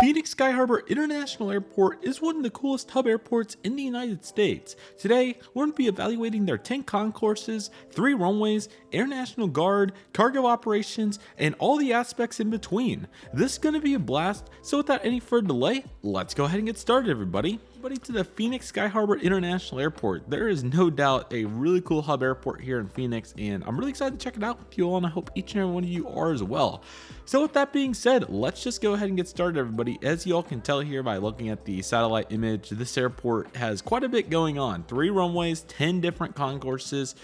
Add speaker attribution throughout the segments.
Speaker 1: Phoenix Sky Harbor International Airport is one of the coolest hub airports in the United States. Today, we're going to be evaluating their 10 concourses, 3 runways, International Guard, cargo operations, and all the aspects in between. This is going to be a blast, so without any further delay, let's go ahead and get started, everybody. To the Phoenix Sky Harbor International Airport. There is no doubt a really cool hub airport here in Phoenix, and I'm really excited to check it out with you all, and I hope each and every one of you are as well. So with that being said, let's just go ahead and get started, everybody. As you all can tell here by looking at the satellite image, this airport has quite a bit going on. 3 runways, 10 different concourses,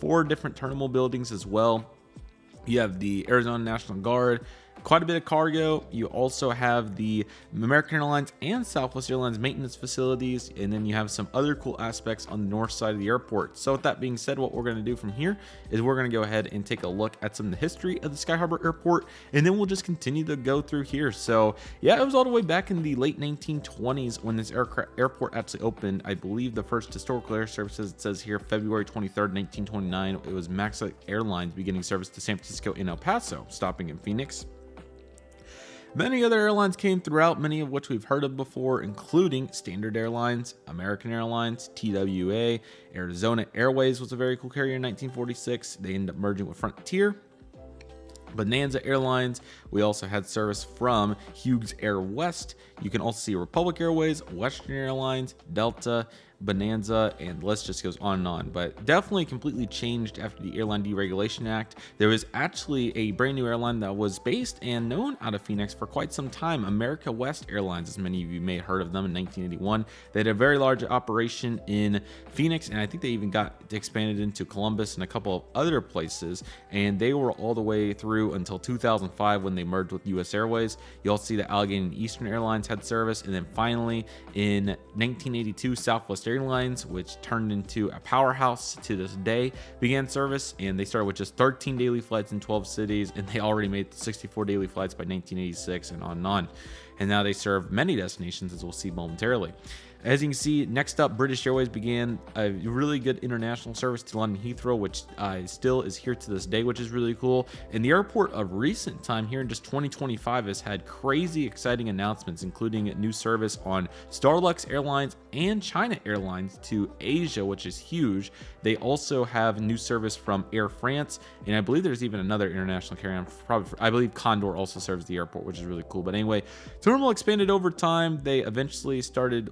Speaker 1: 4 different terminal buildings as well. You have the Arizona National Guard, quite a bit of cargo. You also have the American Airlines and Southwest Airlines maintenance facilities, and then you have some other cool aspects on the north side of the airport. So with that being said, what we're going to do from here is we're going to go ahead and take a look at some of the history of the Sky Harbor Airport, and then we'll just continue to go through here. So yeah, it was all the way back in the late 1920s when this airport actually opened. I believe the first historical air services, it says here February 23rd, 1929, it was Macbook Airlines beginning service to San Francisco and El Paso, stopping in Phoenix. Many other airlines came throughout, many of which we've heard of before, including Standard Airlines, American Airlines, TWA, Arizona Airways was a very cool carrier in 1946. They ended up merging with Frontier. Bonanza Airlines, we also had service from Hughes Air West. You can also see Republic Airways, Western Airlines, Delta, Bonanza, and the list just goes on and on. But definitely completely changed after the Airline Deregulation Act. There was actually a brand new airline that was based and known out of Phoenix for quite some time, America West Airlines, as many of you may have heard of them. In 1981, they had a very large operation in Phoenix, and I think they even got expanded into Columbus and a couple of other places, and they were all the way through until 2005 when they merged with US Airways. You also see that Allegheny and Eastern Airlines had service, and then finally in 1982, Southwest Airlines, which turned into a powerhouse to this day, began service, and they started with just 13 daily flights in 12 cities, and they already made 64 daily flights by 1986 and on and on. And now they serve many destinations, as we'll see momentarily. As you can see, next up, British Airways began a really good international service to London Heathrow, which still is here to this day, which is really cool. And the airport of recent time here in just 2025 has had crazy exciting announcements, including new service on Starlux Airlines and China Airlines to Asia, which is huge. They also have new service from Air France, and I believe there's even another international carrier. I believe Condor also serves the airport, which is really cool. But anyway, terminal expanded over time. They eventually started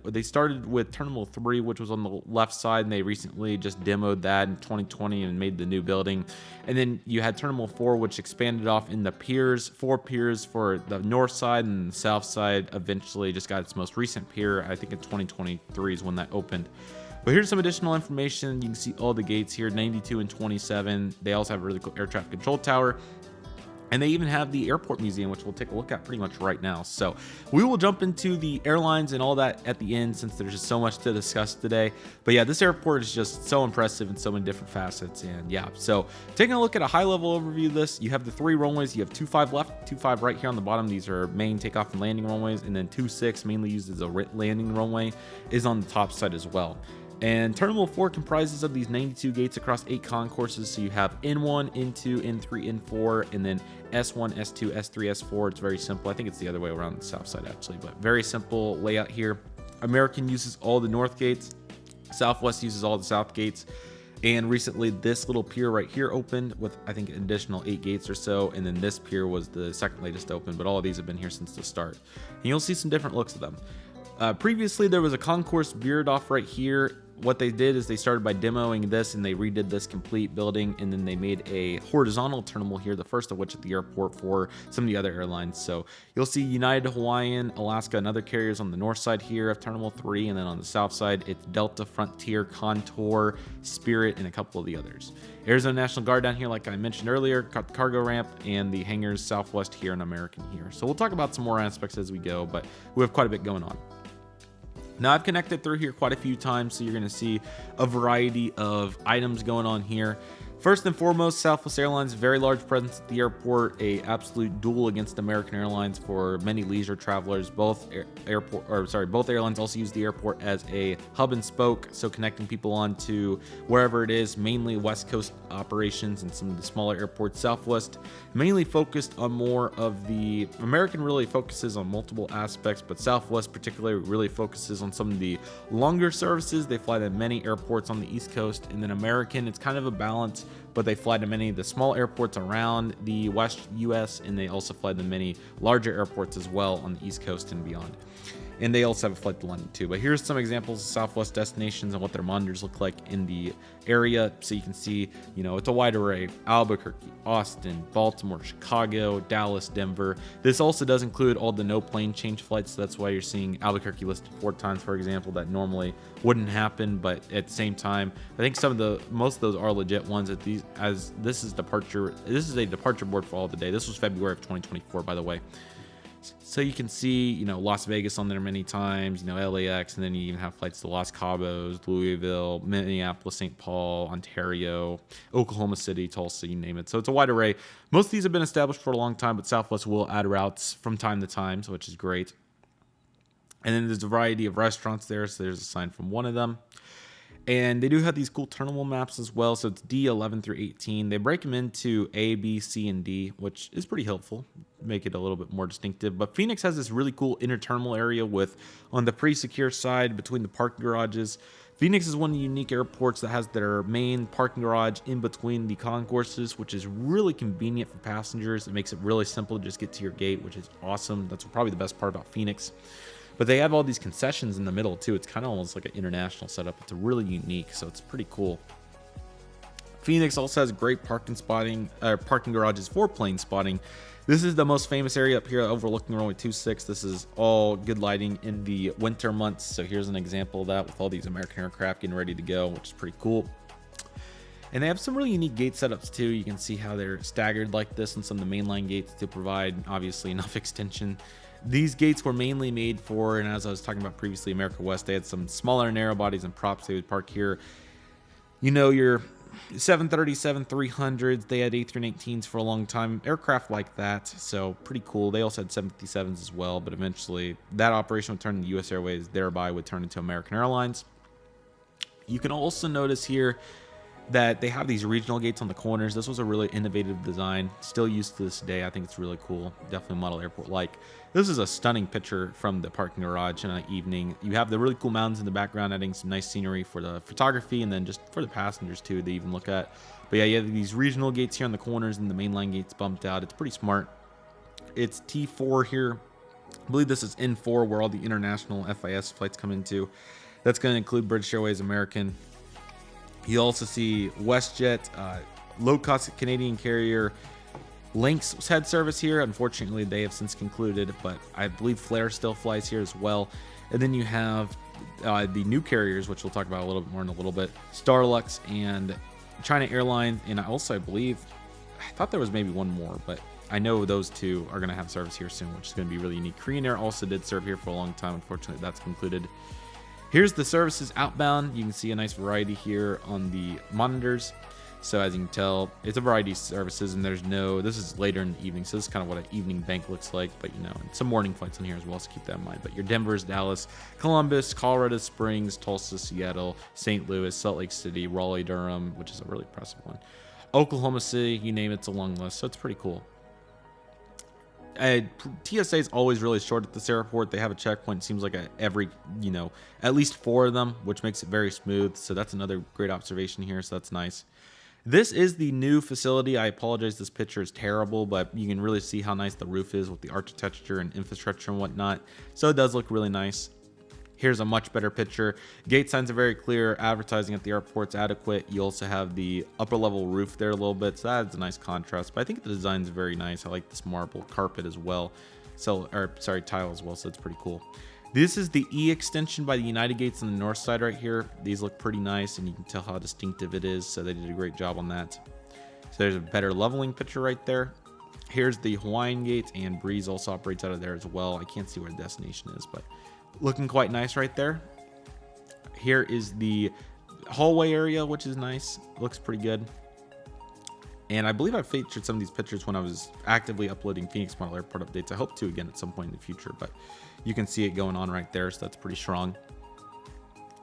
Speaker 1: with Terminal 3, which was on the left side, and they recently just demoed that in 2020 and made the new building. And then you had Terminal 4, which expanded off in the piers, 4 piers for the north side, and the south side eventually just got its most recent pier. I think in 2023 is when that opened. But here's some additional information. You can see all the gates here, 92 and 27. They also have a really cool air traffic control tower. And they even have the airport museum, which we'll take a look at pretty much right now. So we will jump into the airlines and all that at the end, since there's just so much to discuss today. But yeah, this airport is just so impressive in so many different facets. And yeah, so taking a look at a high level overview of this, you have the 3 runways. You have 25 left, 25 right here on the bottom. These are main takeoff and landing runways. And then 26, mainly used as a landing runway, is on the top side as well. And Terminal 4 comprises of these 92 gates across 8 concourses. So you have N1, N2, N3, N4, and then S1, S2, S3, S4. It's very simple. I think it's the other way around on the south side, actually, but very simple layout here. American uses all the north gates. Southwest uses all the south gates. And recently, this little pier right here opened with, I think, an additional 8 gates or so. And then this pier was the second latest open, but all of these have been here since the start. And you'll see some different looks of them. Previously, there was a concourse veered off right here. What they did is they started by demoing this, and they redid this complete building, and then they made a horizontal terminal here, the first of which at the airport for some of the other airlines. So you'll see United, Hawaiian, Alaska, and other carriers on the north side here of Terminal 3, and then on the south side, it's Delta, Frontier, Contour, Spirit, and a couple of the others. Arizona National Guard down here, like I mentioned earlier, got the cargo ramp, and the hangars Southwest here and American here. So we'll talk about some more aspects as we go, but we have quite a bit going on. Now, I've connected through here quite a few times, so you're going to see a variety of items going on here. First and foremost, Southwest Airlines, very large presence at the airport, a absolute duel against American Airlines for many leisure travelers. Both airlines also use the airport as a hub and spoke, so connecting people on to wherever it is, mainly West Coast operations and some of the smaller airports. Southwest mainly focused on more of the American, really focuses on multiple aspects, but Southwest particularly really focuses on some of the longer services. They fly to many airports on the East Coast, and then American, it's kind of a balance, but they fly to many of the small airports around the West US, and they also fly to many larger airports as well on the East Coast and beyond. And they also have a flight to London too. But here's some examples of Southwest destinations and what their monitors look like in the area. So you can see, it's a wide array: Albuquerque, Austin, Baltimore, Chicago, Dallas, Denver. This also does include all the no plane change flights. So that's why you're seeing Albuquerque listed 4 times, for example. That normally wouldn't happen, but at the same time, I think most of those are legit ones. This is a departure board for all the day. This was February of 2024, by the way. So you can see, Las Vegas on there many times, LAX, and then you even have flights to Los Cabos, Louisville, Minneapolis, St. Paul, Ontario, Oklahoma City, Tulsa, you name it. So it's a wide array. Most of these have been established for a long time, but Southwest will add routes from time to time, which is great. And then there's a variety of restaurants there, so there's a sign from one of them. And they do have these cool terminal maps as well. So it's D11 through 18. They break them into A, B, C, and D, which is pretty helpful. Make it a little bit more distinctive. But Phoenix has this really cool inner terminal area with, on the pre-secure side between the parking garages. Phoenix is one of the unique airports that has their main parking garage in between the concourses, which is really convenient for passengers. It makes it really simple to just get to your gate, which is awesome. That's probably the best part about Phoenix. But they have all these concessions in the middle too. It's kind of almost like an international setup. It's really unique, so it's pretty cool. Phoenix also has great parking garages for plane spotting. This is the most famous area up here overlooking runway 26. This is all good lighting in the winter months. So here's an example of that with all these American aircraft getting ready to go, which is pretty cool. And they have some really unique gate setups too. You can see how they're staggered like this in some of the mainline gates to provide obviously enough extension. These gates were mainly made for, and as I was talking about previously, America West, they had some smaller narrow bodies and props they would park here. Your 737-300s, they had A318s for a long time, aircraft like that, so pretty cool. They also had 757s as well, but eventually that operation would turn into US Airways, thereby would turn into American Airlines. You can also notice here that they have these regional gates on the corners. This was a really innovative design, still used to this day. I think it's really cool, definitely model airport like. This is a stunning picture from the parking garage in an evening. You have the really cool mountains in the background, adding some nice scenery for the photography and then just for the passengers too, they even look at. But yeah, you have these regional gates here on the corners and the mainline gates bumped out. It's pretty smart. It's T4 here. I believe this is N4 where all the international FIS flights come into. That's going to include British Airways, American. You also see WestJet, low-cost Canadian carrier. Lynx had service here. Unfortunately, they have since concluded, but I believe Flair still flies here as well. And then you have the new carriers, which we'll talk about a little bit more in a little bit. Starlux and China Airlines, and I thought there was maybe one more, but I know those two are going to have service here soon, which is going to be really unique. Korean Air also did serve here for a long time. Unfortunately, that's concluded. Here's the services outbound. You can see a nice variety here on the monitors. So as you can tell, it's a variety of services, and this is later in the evening, so this is kind of what an evening bank looks like, but and some morning flights in here as well, so keep that in mind. But your Denver's, Dallas, Columbus, Colorado Springs, Tulsa, Seattle, St. Louis, Salt Lake City, Raleigh, Durham, which is a really impressive one, Oklahoma City, you name it, it's a long list, so it's pretty cool. TSA is always really short at this airport. They have a checkpoint, seems like every, at least 4 of them, which makes it very smooth. So that's another great observation here. So that's nice. This is the new facility. I apologize, this picture is terrible, but you can really see how nice the roof is with the architecture and infrastructure and whatnot. So it does look really nice. Here's a much better picture. Gate signs are very clear. Advertising at the airport's adequate. You also have the upper level roof there a little bit, so that adds a nice contrast. But I think the design's very nice. I like this marble carpet as well. Tile as well, so it's pretty cool. This is the E extension by the United Gates on the north side right here. These look pretty nice, and you can tell how distinctive it is, so they did a great job on that. So there's a better leveling picture right there. Here's the Hawaiian Gate, and Breeze also operates out of there as well. I can't see where the destination is, but looking quite nice right there. Here is the hallway area, which is nice. Looks pretty good. And I believe I featured some of these pictures when I was actively uploading Phoenix Model Airport updates. I hope to again at some point in the future, but you can see it going on right there, so that's pretty strong.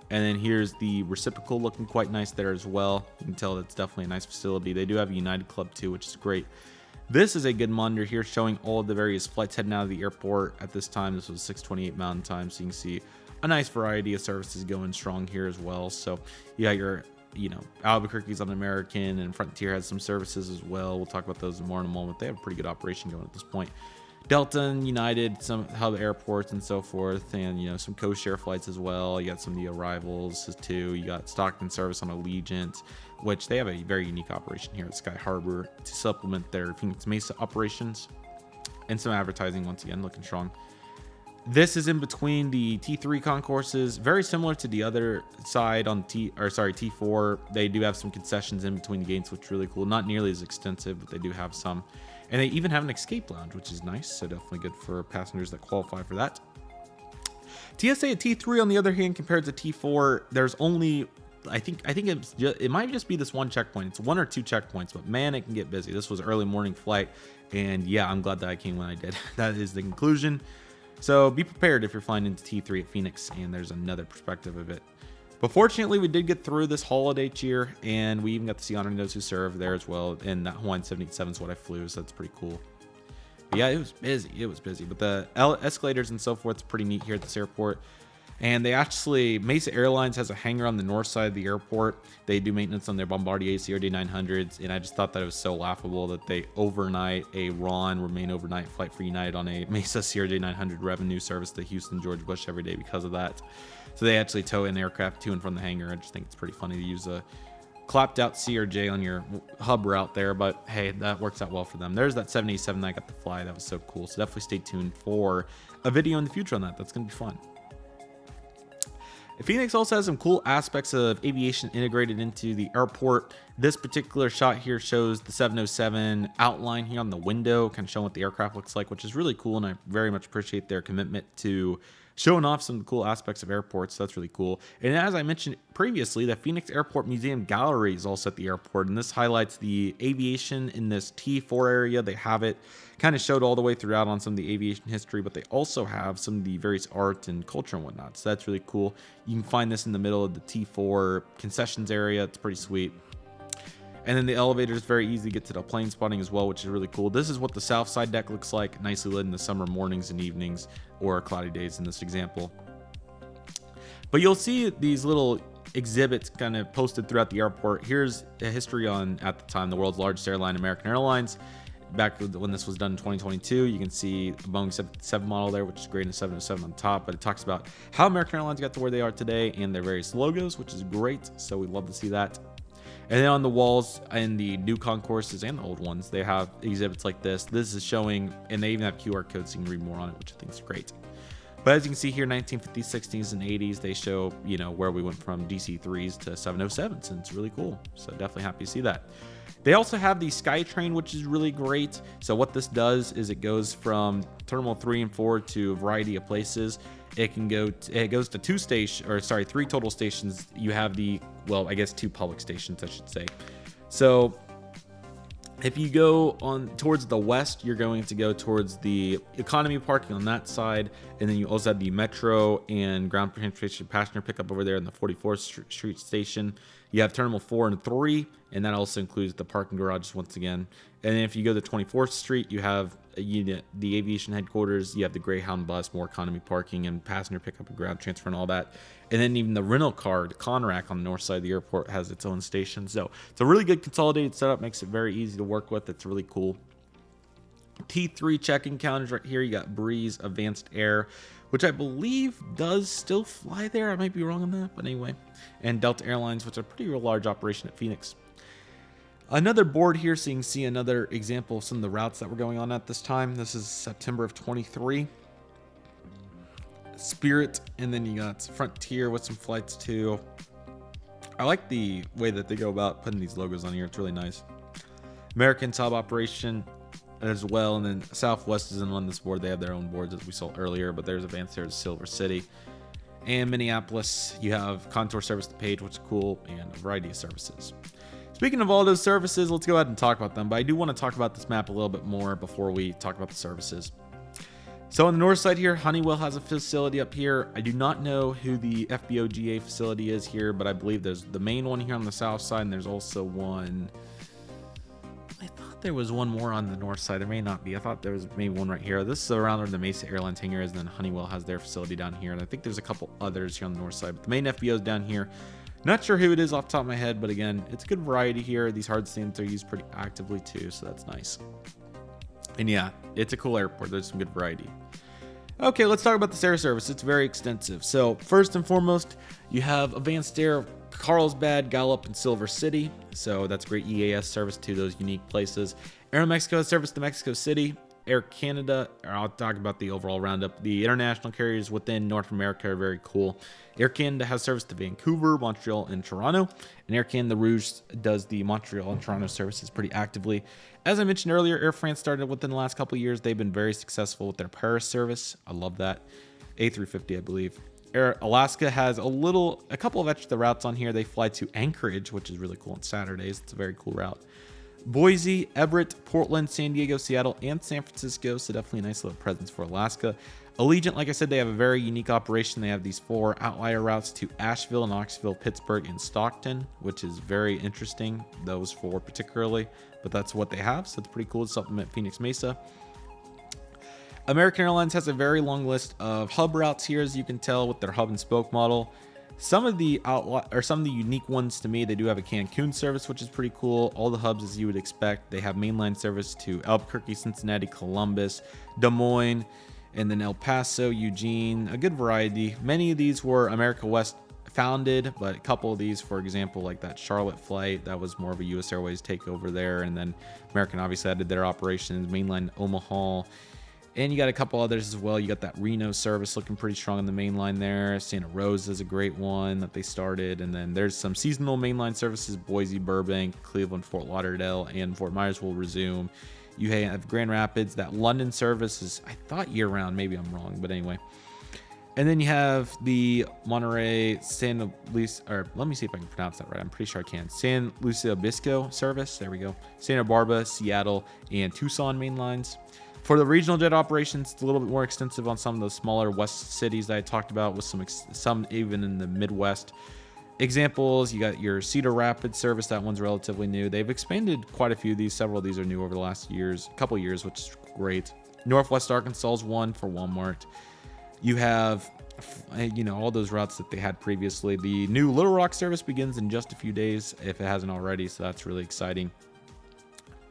Speaker 1: And then here's the reciprocal looking quite nice there as well. You can tell it's definitely a nice facility. They do have a United Club too, which is great. This is a good monitor here showing all of the various flights heading out of the airport at this time. This was 6:28 Mountain Time, so you can see a nice variety of services going strong here as well. So you got your, Albuquerque's on American, and Frontier has some services as well. We'll talk about those more in a moment. They have a pretty good operation going at this point. Delta and United, some hub airports and so forth, and some co-share flights as well. You got some of the arrivals too. You got Stockton service on Allegiant, which they have a very unique operation here at Sky Harbor to supplement their Phoenix Mesa operations, and some advertising once again looking strong. This is in between the T3 concourses, very similar to the other side on T4. They do have some concessions in between the gates, which is really cool. Not nearly as extensive, but they do have some. And they even have an escape lounge, which is nice. So definitely good for passengers that qualify for that. TSA at T3, on the other hand, compared to T4, there's only, I think it might just be this one checkpoint. It's one or two checkpoints, but man, it can get busy. This was early morning flight, and yeah, I'm glad that I came when I did. That is the conclusion. So be prepared if you're flying into T3 at Phoenix, and there's another perspective of it. But fortunately, we did get through this holiday cheer, and we even got to see Honor Those Who Serve there as well. And that Hawaiian 787 is what I flew, so that's pretty cool. But yeah, it was busy. It was busy. But the escalators and so forth is pretty neat here at this airport. And they actually, Mesa Airlines has a hangar on the north side of the airport. They do maintenance on their Bombardier CRJ-900s, and I just thought that it was so laughable that they overnight a remain overnight flight for United on a Mesa CRJ-900 revenue service to Houston, George Bush every day because of that. So they actually tow an aircraft to and from the hangar. I just think it's pretty funny to use a clapped out CRJ on your hub route there, but hey, that works out well for them. There's that 787 that I got to fly. That was so cool. So definitely stay tuned for a video in the future on that. That's going to be fun. Phoenix also has some cool aspects of aviation integrated into the airport. This particular shot here shows the 707 outline here on the window, kind of showing what the aircraft looks like, which is really cool, and I very much appreciate their commitment to showing off some cool aspects of airports. So that's really cool. And as I mentioned previously, the Phoenix Airport Museum Gallery is also at the airport, and this highlights the aviation in this T4 area. They have it kind of showed all the way throughout on some of the aviation history, but they also have some of the various art and culture and whatnot. So that's really cool. You can find this in the middle of the T4 concessions area. It's pretty sweet. And then the elevator is very easy to get to the plane spotting as well, which is really cool. This is what the south side deck looks like, nicely lit in the summer mornings and evenings, or cloudy days in this example. But you'll see these little exhibits kind of posted throughout the airport. Here's a history on, at the time, the world's largest airline, American Airlines. Back when this was done in 2022, you can see the Boeing 777 model there, which is great, and a 707 on top. But it talks about how American Airlines got to where they are today and their various logos, which is great. So we love to see that. And then on the walls in the new concourses and the old ones, they have exhibits like this. This is showing, and they even have QR codes so you can read more on it, which I think is great. But as you can see here, 1950s, 60s, and 80s, they show, where we went from DC-3s to 707s, and it's really cool. So definitely happy to see that. They also have the SkyTrain, which is really great. So what this does is it goes from Terminal 3 and 4 to a variety of places. It goes to 3 total stations. You have two public stations, I should say. So if you go on towards the west, you're going to go towards the economy parking on that side, and then you also have the metro and ground transportation passenger pickup over there in the 44th Street station. You have Terminal 4 and 3, and that also includes the parking garages once again. And then if you go to 24th Street, you have the aviation headquarters. You have the Greyhound bus, more economy parking, and passenger pickup and ground transfer and all that. And then even the rental car, the Conrack on the north side of the airport, has its own station. So it's a really good consolidated setup, makes it very easy to work with. It's really cool. T3 check-in counters right here. You got Breeze, Advanced Air, which I believe does still fly there. I might be wrong on that, but anyway. And Delta Airlines, which is a pretty large operation at Phoenix. Another board here, so you can see another example of some of the routes that were going on at this time. This is September of 23. Spirit, and then you got Frontier with some flights too. I like the way that they go about putting these logos on here. It's really nice. American Sub Operation as well, and then Southwest isn't on this board. They have their own boards as we saw earlier, but there's Advanced Air to Silver City. And Minneapolis, you have Contour Service to Page, which is cool, and a variety of services. Speaking of all those services, let's go ahead and talk about them. But I do want to talk about this map a little bit more before we talk about the services. So on the north side here, Honeywell has a facility up here. I do not know who the FBOGA facility is here, but I believe there's the main one here on the south side, and there's also one. I thought there was one more on the north side. There may not be. I thought there was maybe one right here. This is around where the Mesa Airlines hangar is, and then Honeywell has their facility down here. And I think there's a couple others here on the north side, but the main FBO is down here. Not sure who it is off the top of my head, but again, it's a good variety here. These hard stands are used pretty actively too, so that's nice. And yeah, it's a cool airport. There's some good variety. Okay, let's talk about this air service. It's very extensive. So first and foremost, you have Advanced Air, Carlsbad, Gallup, and Silver City. So that's great EAS service to those unique places. Aeromexico has service to Mexico City. Air Canada, I'll talk about the overall roundup. The international carriers within North America are very cool. Air Canada has service to Vancouver, Montreal, and Toronto. And Air Canada Rouge does the Montreal and Toronto services pretty actively. As I mentioned earlier, Air France started within the last couple of years. They've been very successful with their Paris service. I love that. A350, I believe. Air Alaska has a couple of extra routes on here. They fly to Anchorage, which is really cool on Saturdays. It's a very cool route. Boise, Everett, Portland, San Diego, Seattle, and San Francisco. So definitely a nice little presence for Alaska. Allegiant, like I said, they have a very unique operation. They have these 4 outlier routes to Asheville, Knoxville, Pittsburgh, and Stockton, which is very interesting, those 4 particularly. But that's what they have, so it's pretty cool to supplement Phoenix Mesa. American Airlines has a very long list of hub routes here, as you can tell, with their hub and spoke model. Some of the unique ones to me, they do have a Cancun service, which is pretty cool. All the hubs, as you would expect, they have mainline service to Albuquerque, Cincinnati, Columbus, Des Moines, and then El Paso, Eugene, a good variety. Many of these were America West founded, but a couple of these, for example, like that Charlotte flight, that was more of a US Airways takeover there. And then American obviously added their operations, mainline Omaha. And you got a couple others as well. You got that Reno service looking pretty strong on the main line there. Santa Rosa is a great one that they started. And then there's some seasonal mainline services. Boise, Burbank, Cleveland, Fort Lauderdale, and Fort Myers will resume. You have Grand Rapids. That London service is, I thought, year-round. Maybe I'm wrong, but anyway. And then you have the Monterey, San Luis, or let me see if I can pronounce that right. I'm pretty sure I can. San Luis Obispo service. There we go. Santa Barbara, Seattle, and Tucson main lines. For the regional jet operations, it's a little bit more extensive on some of those smaller west cities that I talked about, with some even in the Midwest. Examples, you got your Cedar Rapids service. That one's relatively new. They've expanded quite a few of these. Several of these are new over the last couple years, which is great. Northwest Arkansas is one for Walmart. You have, all those routes that they had previously. The new Little Rock service begins in just a few days, if it hasn't already, so that's really exciting.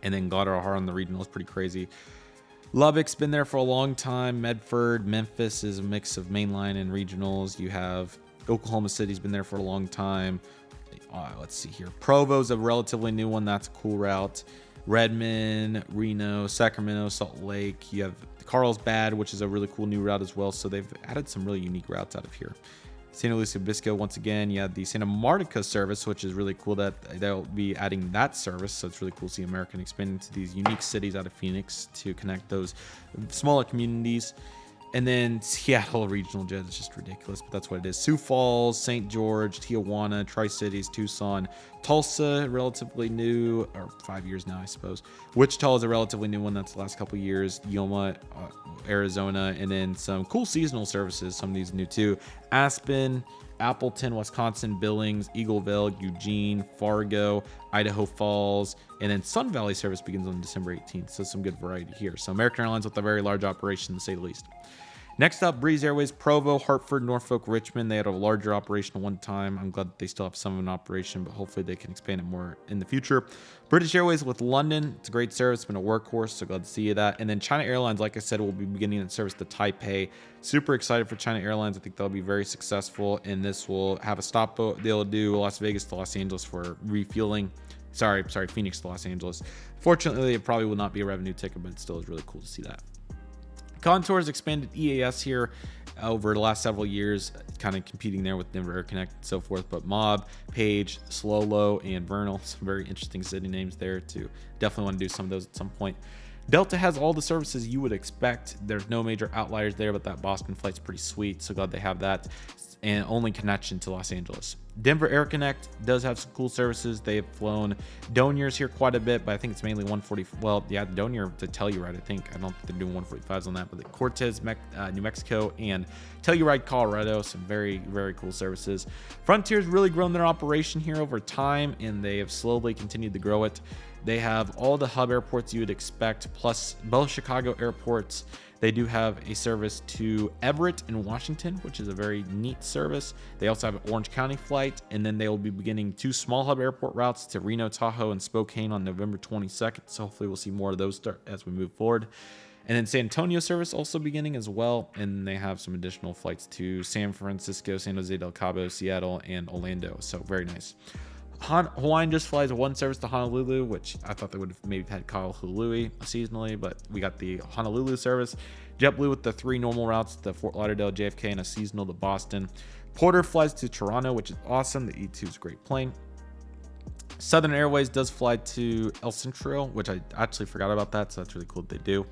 Speaker 1: And then Guadalajara on the regional is pretty crazy. Lubbock's been there for a long time. Medford, Memphis is a mix of mainline and regionals. You have Oklahoma City's been there for a long time. Let's see here. Provo's a relatively new one. That's a cool route. Redmond, Reno, Sacramento, Salt Lake. You have Carlsbad, which is a really cool new route as well. So they've added some really unique routes out of here. San Luis Obispo, once again, you have the Santa Marta service, which is really cool that they'll be adding that service. So it's really cool to see American expand into these unique cities out of Phoenix to connect those smaller communities. And then Seattle regional jet is just ridiculous, but that's what it is. Sioux Falls, St. George, Tijuana, Tri-Cities, Tucson, Tulsa, relatively new, or 5 years now, I suppose. Wichita is a relatively new one. That's the last couple of years. Yuma, Arizona, and then some cool seasonal services. Some of these new too. Aspen, Appleton, Wisconsin, Billings, Eagleville, Eugene, Fargo, Idaho Falls, and then Sun Valley service begins on December 18th. So some good variety here. So American Airlines with a very large operation, to say the least. Next up, Breeze Airways, Provo, Hartford, Norfolk, Richmond. They had a larger operation at one time. I'm glad that they still have some of an operation, but hopefully they can expand it more in the future. British Airways with London. It's a great service. It's been a workhorse, so glad to see that. And then China Airlines, like I said, will be beginning its service to Taipei. Super excited for China Airlines. I think they'll be very successful, and this will have a stop. They'll do Las Vegas to Los Angeles for refueling. Sorry, Phoenix to Los Angeles. Fortunately, it probably will not be a revenue ticket, but it still is really cool to see that. Contour's expanded EAS here over the last several years, kind of competing there with Denver Air Connect and so forth. But Mob, Page, Slolo, and Vernal, some very interesting city names there too. Definitely want to do some of those at some point. Delta has all the services you would expect. There's no major outliers there, but that Boston flight's pretty sweet. So glad they have that, and only connection to Los Angeles. Denver Air Connect does have some cool services. They've flown Doniers here quite a bit, but I think it's mainly 140. Well, yeah, the Donier to Telluride, I think. I don't think they're doing 145s on that, but the Cortez, New Mexico, and Telluride, Colorado, some very, very cool services. Frontier's really grown their operation here over time, and they have slowly continued to grow it. They have all the hub airports you would expect, plus both Chicago airports. They do have a service to Everett in Washington, which is a very neat service. They also have an Orange County flight, and then they will be beginning 2 small hub airport routes to Reno, Tahoe, and Spokane on November 22nd. So hopefully we'll see more of those start as we move forward. And then San Antonio service also beginning as well, and they have some additional flights to San Francisco, San Jose del Cabo, Seattle, and Orlando. So very nice. Hawaiian just flies one service to Honolulu, which I thought they would have maybe had Kahului seasonally, but we got the Honolulu service. JetBlue with the 3 normal routes to Fort Lauderdale, JFK, and a seasonal to Boston. Porter flies to Toronto, which is awesome. The E2 is a great plane. Southern Airways does fly to El Centro, which I actually forgot about that, so that's really cool that they do.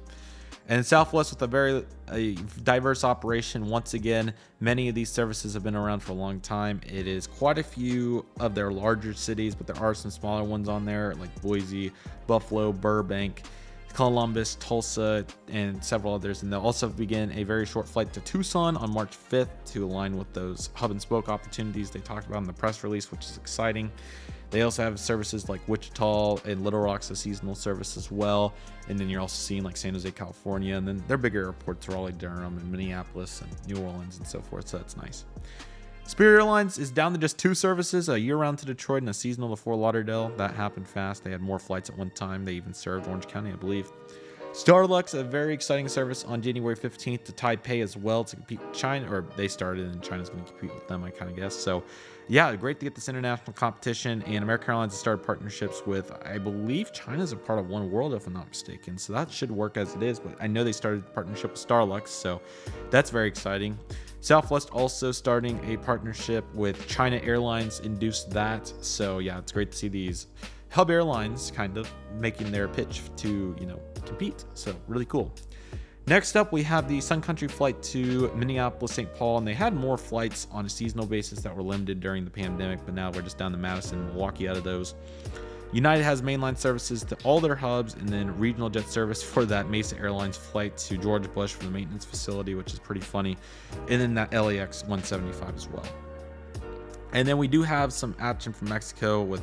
Speaker 1: And Southwest with a very diverse operation. Once again, many of these services have been around for a long time. It is quite a few of their larger cities, but there are some smaller ones on there like Boise, Buffalo, Burbank, Columbus, Tulsa, and several others. And they'll also begin a very short flight to Tucson on March 5th to align with those hub and spoke opportunities they talked about in the press release, which is exciting. They also have services like Wichita and Little Rock's a seasonal service as well. And then you're also seeing like San Jose, California. And then their bigger airports are Raleigh, Durham, and Minneapolis and New Orleans and so forth. So that's nice. Spirit Airlines is down to just 2 services, a year-round to Detroit and a seasonal to Fort Lauderdale. That happened fast. They had more flights at one time. They even served Orange County, I believe. Starlux, a very exciting service on January 15th to Taipei as well to compete with China, or they started and China's going to compete with them, I kind of guess. So yeah, great to get this international competition. And American Airlines has started partnerships with, I believe China's a part of One World, if I'm not mistaken. So that should work as it is, but I know they started a partnership with Starlux, so that's very exciting. Southwest also starting a partnership with China Airlines, induced that. So yeah, it's great to see these hub airlines kind of making their pitch to, compete. So really cool. Next up, we have the Sun Country flight to Minneapolis, St. Paul, and they had more flights on a seasonal basis that were limited during the pandemic, but now we're just down to Madison, Milwaukee out of those. United has mainline services to all their hubs, and then regional jet service for that Mesa Airlines flight to George Bush for the maintenance facility, which is pretty funny, and then that LAX 175 as well. And then we do have some action from Mexico with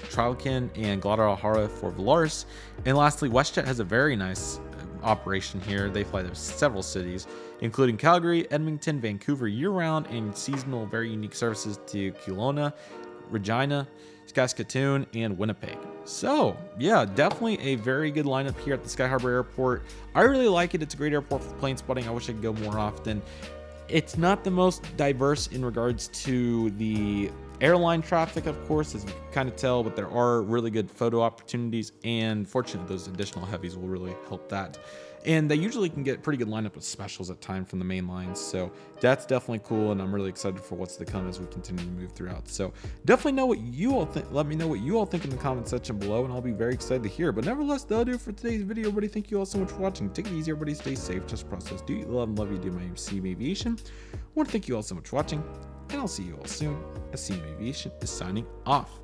Speaker 1: Tralcan and Guadalajara for Volaris. And lastly, WestJet has a very nice operation here. They fly to several cities, including Calgary, Edmonton, Vancouver year-round, and seasonal very unique services to Kelowna, Regina, Saskatoon, and Winnipeg. So yeah, definitely a very good lineup here at the Sky Harbor Airport. I really like it. It's a great airport for plane spotting. I wish I could go more often. It's not the most diverse in regards to the airline traffic, of course, as you can kind of tell, but there are really good photo opportunities, and fortunately those additional heavies will really help that. And they usually can get pretty good lineup of specials at time from the main lines, so that's definitely cool, and I'm really excited for what's to come as we continue to move throughout. So definitely know what you all think. Let me know what you all think in the comment section below, and I'll be very excited to hear. But nevertheless, that'll do it for today's video, everybody. Thank you all so much for watching. Take it easy, everybody. Stay safe. Just process. Do you love and love you? Do my name is CM Aviation. I want to thank you all so much for watching, and I'll see you all soon as CM Aviation is signing off.